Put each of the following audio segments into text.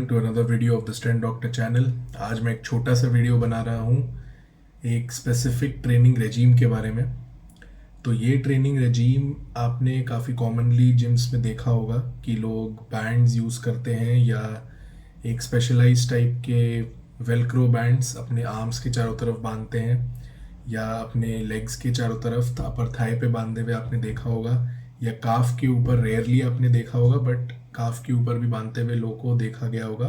To another video of the strength doctor channel. आज मैं एक छोटा सा वीडियो बना रहा हूँ एक स्पेसिफिक ट्रेनिंग रेजीम के बारे में। तो ये ट्रेनिंग रेजीम आपने काफ़ी कॉमनली जिम्स में देखा होगा कि लोग बैंड्स यूज़ करते हैं या एक स्पेशलाइज टाइप के वेलक्रो बैंड्स अपने आर्म्स के चारों तरफ बांधते हैं या अपने लेग्स के चारों तरफ अपर थाई पे बांधे हुए आपने देखा होगा, या काफ के ऊपर रेयरली आपने देखा होगा, बट काफ के ऊपर भी बांधते हुए लोगों को देखा गया होगा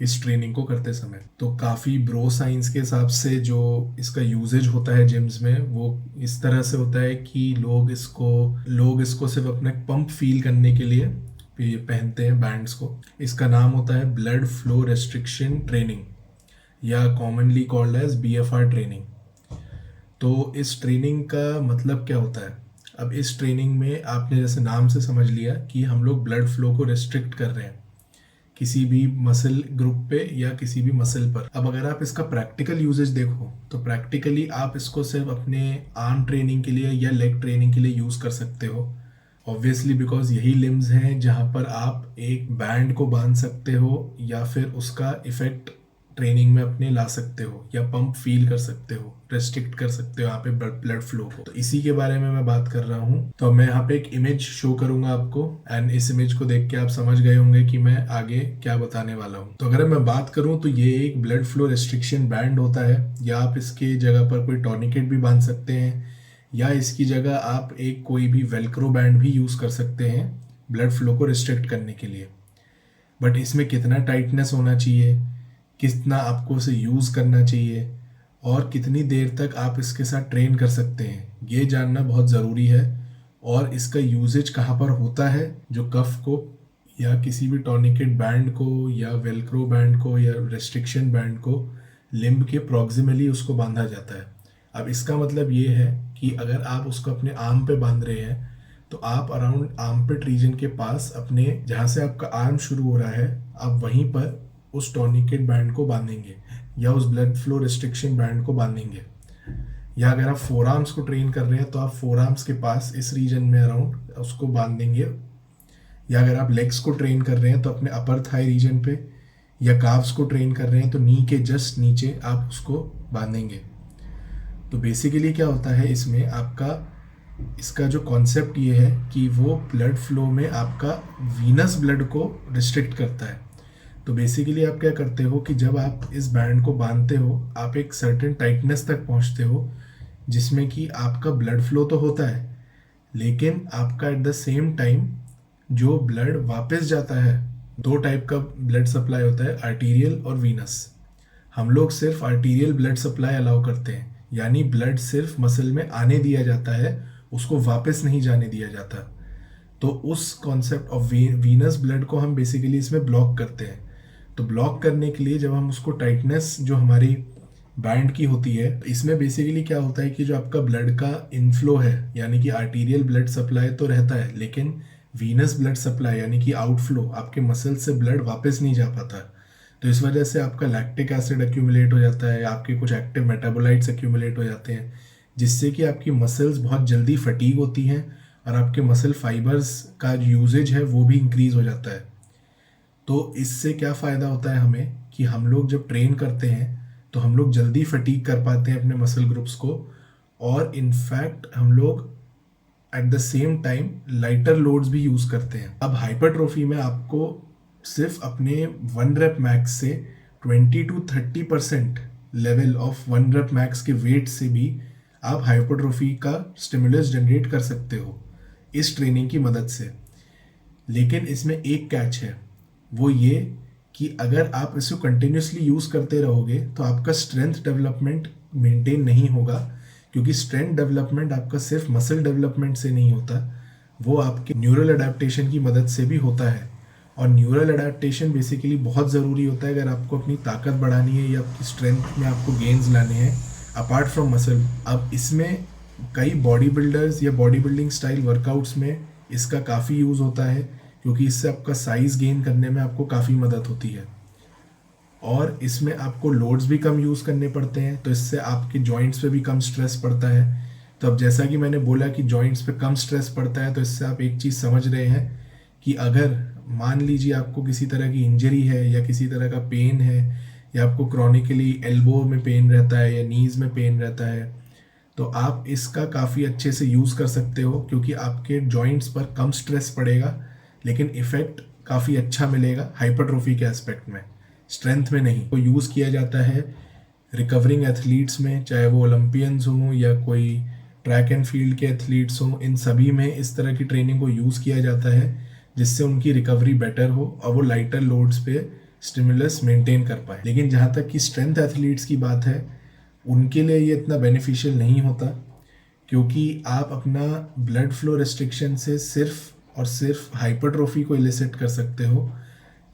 इस ट्रेनिंग को करते समय। तो काफ़ी ब्रो साइंस के हिसाब से जो इसका यूजेज होता है जिम्स में वो इस तरह से होता है कि लोग इसको सिर्फ अपने पंप फील करने के लिए पहनते हैं बैंड्स को। इसका नाम होता है ब्लड फ्लो रेस्ट्रिक्शन ट्रेनिंग या commonly called as BFR training. तो इस ट्रेनिंग का मतलब क्या होता है? अब इस ट्रेनिंग में आपने जैसे नाम से समझ लिया कि हम लोग ब्लड फ्लो को रिस्ट्रिक्ट कर रहे हैं किसी भी मसल ग्रुप पे या किसी भी मसल पर। अब अगर आप इसका प्रैक्टिकल यूजेज देखो तो प्रैक्टिकली आप इसको सिर्फ अपने आर्म ट्रेनिंग के लिए या लेग ट्रेनिंग के लिए यूज़ कर सकते हो। ऑब्वियसली बिकॉज यही लिम्स हैं जहाँ पर आप एक बैंड को बांध सकते हो या फिर उसका इफेक्ट ट्रेनिंग में अपने ला सकते हो या पंप फील कर सकते हो, रेस्ट्रिक्ट कर सकते हो यहाँ पे ब्लड फ्लो को। तो इसी के बारे में मैं बात कर रहा हूँ। तो मैं यहाँ पे एक इमेज शो करूंगा आपको एंड इस इमेज को देख के आप समझ गए होंगे कि मैं आगे क्या बताने वाला हूँ। तो अगर मैं बात करूँ तो ये एक ब्लड फ्लो रेस्ट्रिक्शन बैंड होता है, या आप इसके जगह पर कोई टॉर्निकेट भी बांध सकते हैं या इसकी जगह आप एक कोई भी वेलक्रो बैंड भी यूज़ कर सकते हैं ब्लड फ्लो को रिस्ट्रिक्ट करने के लिए। बट इसमें कितना टाइटनेस होना चाहिए, कितना आपको इसे यूज़ करना चाहिए और कितनी देर तक आप इसके साथ ट्रेन कर सकते हैं, ये जानना बहुत ज़रूरी है। और इसका यूजेज कहाँ पर होता है, जो कफ को या किसी भी टॉर्निकेट बैंड को या वेलक्रो बैंड को या रेस्ट्रिक्शन बैंड को लिम्ब के प्रॉक्सिमली उसको बांधा जाता है। अब इसका मतलब ये है कि अगर आप उसको अपने आर्म पे बांध रहे हैं तो आप अराउंड आर्मपिट रीजन के पास अपने जहाँ से आपका आर्म शुरू हो रहा है आप वहीं पर उस टॉर्निकेट बैंड को बांधेंगे या उस ब्लड फ्लो रिस्ट्रिक्शन बैंड को बांधेंगे। या अगर आप फोर आर्म्स को ट्रेन कर रहे हैं तो आप फोर आर्म्स के पास इस रीजन में अराउंड उसको बांध देंगे। या अगर आप लेग्स को ट्रेन कर रहे हैं तो अपने अपर थाई रीजन पे, या काफ्स को ट्रेन कर रहे हैं तो नी के जस्ट नीचे आप उसको बांधेंगे। तो बेसिकली क्या होता है इसमें इसका जो कॉन्सेप्ट ये है कि वो ब्लड फ्लो में आपका वीनस ब्लड को रिस्ट्रिक्ट करता है। तो बेसिकली आप क्या करते हो कि जब आप इस बैंड को बांधते हो आप एक सर्टेन टाइटनेस तक पहुंचते हो जिसमें कि आपका ब्लड फ्लो तो होता है, लेकिन आपका एट द सेम टाइम जो ब्लड वापस जाता है, दो टाइप का ब्लड सप्लाई होता है, आर्टीरियल और वीनस। हम लोग सिर्फ आर्टीरियल ब्लड सप्लाई अलाउ करते हैं, यानी ब्लड सिर्फ मसल में आने दिया जाता है, उसको वापस नहीं जाने दिया जाता। तो उस कॉन्सेप्ट ऑफ वीनस ब्लड को हम बेसिकली इसमें ब्लॉक करते हैं। तो ब्लॉक करने के लिए जब हम उसको टाइटनेस जो हमारी बैंड की होती है, इसमें बेसिकली क्या होता है कि जो आपका ब्लड का इनफ्लो है यानी कि आर्टीरियल ब्लड सप्लाई तो रहता है, लेकिन वीनस ब्लड सप्लाई यानी कि आउटफ्लो आपके मसल से ब्लड वापस नहीं जा पाता। तो इस वजह से आपका लैक्टिक एसिड एक्यूमुलेट हो जाता है, आपके कुछ एक्टिव मेटाबोलाइट्स एक्यूमुलेट हो जाते हैं, जिससे कि आपकी मसल्स बहुत जल्दी फटीग होती हैं और आपके मसल फाइबर्स का यूजेज है वो भी इंक्रीज हो जाता है। तो इससे क्या फ़ायदा होता है हमें कि हम लोग जब ट्रेन करते हैं तो हम लोग जल्दी फटीग कर पाते हैं अपने मसल ग्रुप्स को, और इनफैक्ट हम लोग at the same time lighter loads भी यूज़ करते हैं। अब हाइपरट्रोफी में आपको सिर्फ अपने 1 रेप मैक्स से 20 to 30% level of 1 rape max के वेट से भी आप हाइपरट्रोफी का स्टिमुलस जनरेट कर सकते हो इस ट्रेनिंग की मदद से। लेकिन इसमें एक कैच है, वो ये कि अगर आप इसको कंटिन्यूसली यूज़ करते रहोगे तो आपका स्ट्रेंथ डेवलपमेंट मेंटेन नहीं होगा, क्योंकि स्ट्रेंथ डेवलपमेंट आपका सिर्फ मसल डेवलपमेंट से नहीं होता, वो आपके न्यूरल अडेप्टेशन की मदद से भी होता है। और न्यूरल अडेप्टेशन बेसिकली बहुत ज़रूरी होता है अगर आपको अपनी ताकत बढ़ानी है या आपकी स्ट्रेंथ में आपको गेन्स लाने हैं अपार्ट फ्रॉम मसल। अब इसमें कई बॉडी बिल्डर्स या बॉडी बिल्डिंग स्टाइल वर्कआउट्स में इसका काफ़ी यूज़ होता है, क्योंकि इससे आपका साइज़ गेन करने में आपको काफ़ी मदद होती है। और इसमें आपको लोड्स भी कम यूज़ करने पड़ते हैं, तो इससे आपके जॉइंट्स पे भी कम स्ट्रेस पड़ता है। तो अब जैसा कि मैंने बोला कि जॉइंट्स पे कम स्ट्रेस पड़ता है, तो इससे आप एक चीज़ समझ रहे हैं कि अगर मान लीजिए आपको किसी तरह की इंजरी है या किसी तरह का पेन है या आपको क्रॉनिकली एल्बो में पेन रहता है या नीज में पेन रहता है, तो आप इसका काफ़ी अच्छे से यूज़ कर सकते हो, क्योंकि आपके जॉइंट्स पर कम स्ट्रेस पड़ेगा लेकिन इफ़ेक्ट काफ़ी अच्छा मिलेगा हाइपरट्रोफी के एस्पेक्ट में, स्ट्रेंथ में नहीं। तो यूज़ किया जाता है रिकवरिंग एथलीट्स में, चाहे वो ओलंपियंस हों या कोई ट्रैक एंड फील्ड के एथलीट्स हों, इन सभी में इस तरह की ट्रेनिंग को यूज़ किया जाता है जिससे उनकी रिकवरी बेटर हो और वो लाइटर लोड्स पे स्टिमुलस मेंटेन कर पाए। लेकिन जहाँ तक कि स्ट्रेंथ एथलीट्स की बात है, उनके लिए ये इतना बेनिफिशियल नहीं होता, क्योंकि आप अपना ब्लड फ्लो रिस्ट्रिक्शन से सिर्फ और सिर्फ हाइपरट्रोफी को इलिसिट कर सकते हो,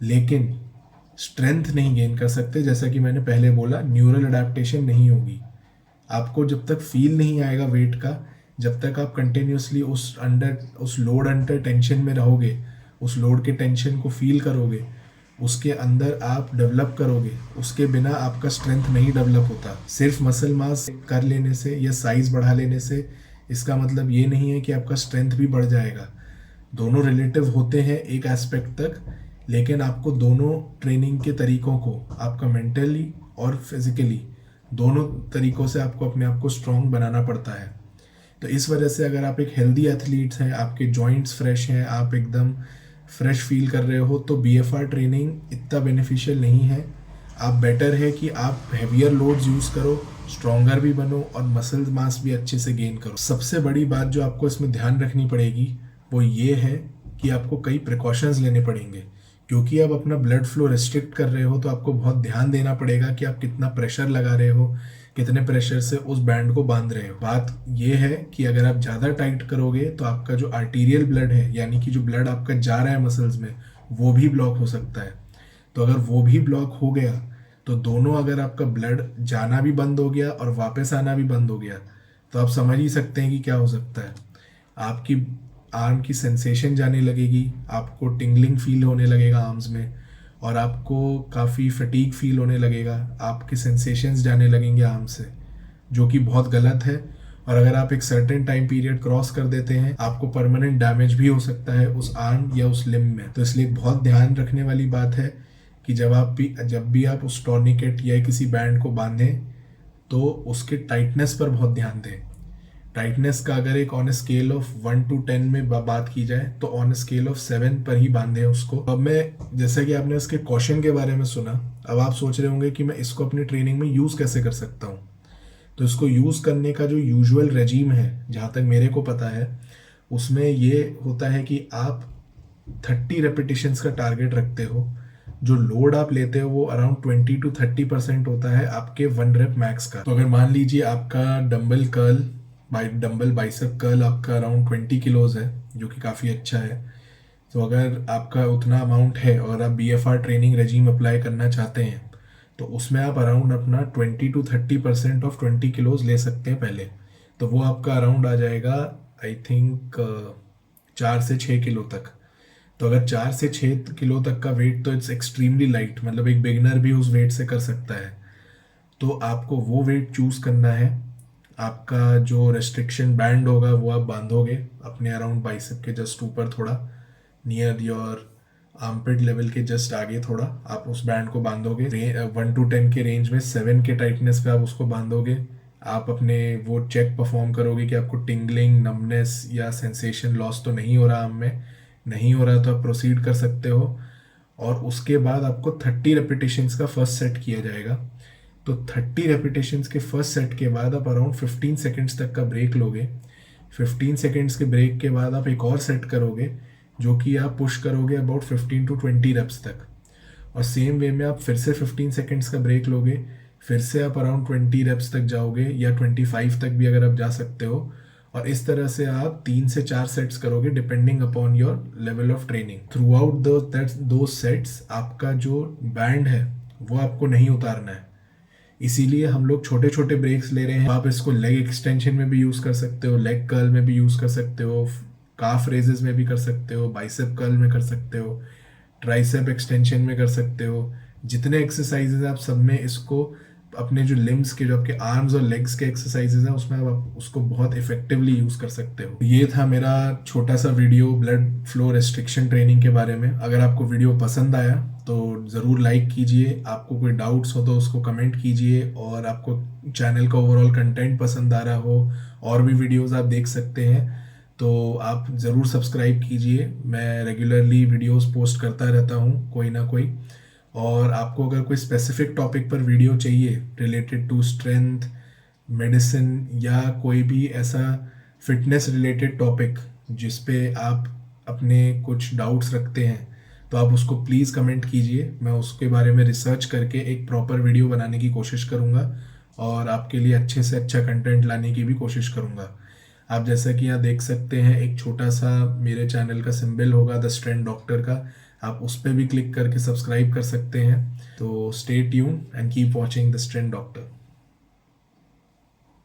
लेकिन स्ट्रेंथ नहीं गेन कर सकते। जैसा कि मैंने पहले बोला, न्यूरल अडेप्टेशन नहीं होगी। आपको जब तक फील नहीं आएगा वेट का, जब तक आप कंटिन्यूसली उस लोड अंडर टेंशन में रहोगे, उस लोड के टेंशन को फील करोगे, उसके अंदर आप डेवलप करोगे, उसके बिना आपका स्ट्रेंथ नहीं डेवलप होता। सिर्फ मसल मास कर लेने से या साइज बढ़ा लेने से इसका मतलब ये नहीं है कि आपका स्ट्रेंथ भी बढ़ जाएगा। दोनों रिलेटिव होते हैं एक एस्पेक्ट तक, लेकिन आपको दोनों ट्रेनिंग के तरीकों को, आपका मेंटली और फिजिकली दोनों तरीकों से आपको अपने आप को स्ट्रॉन्ग बनाना पड़ता है। तो इस वजह से अगर आप एक हेल्दी एथलीट्स हैं, आपके जॉइंट्स फ्रेश हैं, आप एकदम फ्रेश फील कर रहे हो, तो BFR ट्रेनिंग इतना बेनिफिशियल नहीं है। आप बेटर है कि आप हैवियर लोड्स यूज़ करो, स्ट्रॉन्गर भी बनो और मसल मास भी अच्छे से गेन करो। सबसे बड़ी बात जो आपको इसमें ध्यान रखनी पड़ेगी वो ये है कि आपको कई प्रिकॉशंस लेने पड़ेंगे, क्योंकि आप अपना ब्लड फ्लो रिस्ट्रिक्ट कर रहे हो, तो आपको बहुत ध्यान देना पड़ेगा कि आप कितना प्रेशर लगा रहे हो, कितने प्रेशर से उस बैंड को बांध रहे हो। बात यह है कि अगर आप ज़्यादा टाइट करोगे तो आपका जो आर्टीरियल ब्लड है, यानी कि जो ब्लड आपका जा रहा है मसल्स में, वो भी ब्लॉक हो सकता है। तो अगर वो भी ब्लॉक हो गया तो दोनों, अगर आपका ब्लड जाना भी बंद हो गया और वापस आना भी बंद हो गया, तो आप समझ ही सकते हैं कि क्या हो सकता है। आपकी आर्म की सेंसेशन जाने लगेगी, आपको टिंगलिंग फील होने लगेगा आर्म्स में, और आपको काफ़ी फटीग फील होने लगेगा, आपके सेंसेशंस जाने लगेंगे आर्म से, जो कि बहुत गलत है। और अगर आप एक सर्टेन टाइम पीरियड क्रॉस कर देते हैं, आपको परमानेंट डैमेज भी हो सकता है उस आर्म या उस लिम्ब में। तो इसलिए बहुत ध्यान रखने वाली बात है कि जब भी आप उस टॉर्निकेट या किसी बैंड को बांधें तो उसके टाइटनेस पर बहुत ध्यान दें। टाइटनेस का अगर एक ऑन स्केल ऑफ 1 to 10 में बात की जाए तो ऑन स्केल ऑफ 7 पर ही बांधे उसको। अब मैं, जैसा कि आपने इसके कॉशन के बारे में सुना, अब आप सोच रहे होंगे कि मैं इसको अपनी ट्रेनिंग में यूज़ कैसे कर सकता हूँ। तो इसको यूज़ करने का जो यूजुअल रेजीम है, जहाँ तक मेरे को पता है, उसमें ये होता है कि आप 30 रेपिटेशंस का टारगेट रखते हो। जो लोड आप लेते हो वो अराउंड 20 to 30% होता है आपके 1 रेप मैक्स का। तो अगर मान लीजिए आपका डंबल बाइसेप कर्ल आपका अराउंड 20 किलोज है, जो कि काफ़ी अच्छा है। तो अगर आपका उतना अमाउंट है और आप BFR ट्रेनिंग रेजीम अप्लाई करना चाहते हैं, तो उसमें आप अराउंड अपना 20 to 30% ऑफ 20 किलोज ले सकते हैं पहले। तो वो आपका अराउंड आ जाएगा आई थिंक 4 से 6 किलो तक। तो अगर 4 से 6 किलो तक का वेट, तो इट्स एक्सट्रीमली लाइट, मतलब एक बिगनर भी उस वेट से कर सकता है। तो आपको वो वेट चूज़ करना है। आपका जो रेस्ट्रिक्शन बैंड होगा वो आप बांधोगे अपने अराउंड बाइसेप के जस्ट ऊपर, थोड़ा नियर योर आर्मपिट लेवल के जस्ट आगे थोड़ा आप उस बैंड को बांधोगे। 1 to 10 के रेंज में 7 के टाइटनेस पे आप उसको बांधोगे। आप अपने वो चेक परफॉर्म करोगे कि आपको टिंगलिंग, नमनेस या सेंसेशन लॉस तो नहीं हो रहा आर्म में। नहीं हो रहा तो आप प्रोसीड कर सकते हो। और उसके बाद आपको 30 रेपिटेशंस का फर्स्ट सेट किया जाएगा। तो 30 रेपिटेशंस के फर्स्ट सेट के बाद आप अराउंड 15 सेकेंड्स तक का ब्रेक लोगे। 15 सेकेंड्स के ब्रेक के बाद आप एक और सेट करोगे, जो कि आप पुश करोगे अबाउट 15 to 20 रेप्स तक। और सेम वे में आप फिर से 15 सेकेंड्स का ब्रेक लोगे, फिर से आप अराउंड 20 रेप्स तक जाओगे, या 25 तक भी अगर आप जा सकते हो। और इस तरह से आप 3 से 4 सेट्स करोगे depending upon your level of training. Through out दो सेट्स आपका जो बैंड है वो आपको नहीं उतारना है, इसीलिए हम लोग छोटे छोटे ब्रेक्स ले रहे हैं। आप इसको लेग एक्सटेंशन में भी यूज़ कर सकते हो, लेग कर्ल में भी यूज़ कर सकते हो, काफ रेजेस में भी कर सकते हो, बाइसेप कर्ल में कर सकते हो, ट्राइसेप एक्सटेंशन में कर सकते हो। जितने एक्सरसाइजेज आप सब में इसको अपने जो लिम्स के, जो आपके आर्म्स और लेग्स के एक्सरसाइजेज हैं, उसमें आप उसको बहुत इफेक्टिवली यूज़ कर सकते हो। ये था मेरा छोटा सा video blood flow restriction training के बारे में। अगर आपको वीडियो पसंद आया तो ज़रूर लाइक कीजिए, आपको कोई डाउट्स हो तो उसको कमेंट कीजिए, और आपको चैनल का ओवरऑल कंटेंट पसंद आ रहा हो और भी वीडियोज़ आप देख सकते हैं तो आप ज़रूर सब्सक्राइब कीजिए। मैं रेगुलरली वीडियोस पोस्ट करता रहता हूँ कोई ना कोई। और आपको अगर कोई स्पेसिफिक टॉपिक पर वीडियो चाहिए रिलेटेड टू स्ट्रेंथ, मेडिसिन, या कोई भी ऐसा फिटनेस रिलेटेड टॉपिक जिस पे आप अपने कुछ डाउट्स रखते हैं, तो आप उसको प्लीज़ कमेंट कीजिए। मैं उसके बारे में रिसर्च करके एक प्रॉपर वीडियो बनाने की कोशिश करूँगा और आपके लिए अच्छे से अच्छा कंटेंट लाने की भी कोशिश करूँगा। आप जैसा कि यहाँ देख सकते हैं, एक छोटा सा मेरे चैनल का सिंबल होगा द स्ट्रेंथ डॉक्टर का, आप उस पर भी क्लिक करके सब्सक्राइब कर सकते हैं। तो stay tune and keep watching the strength doctor.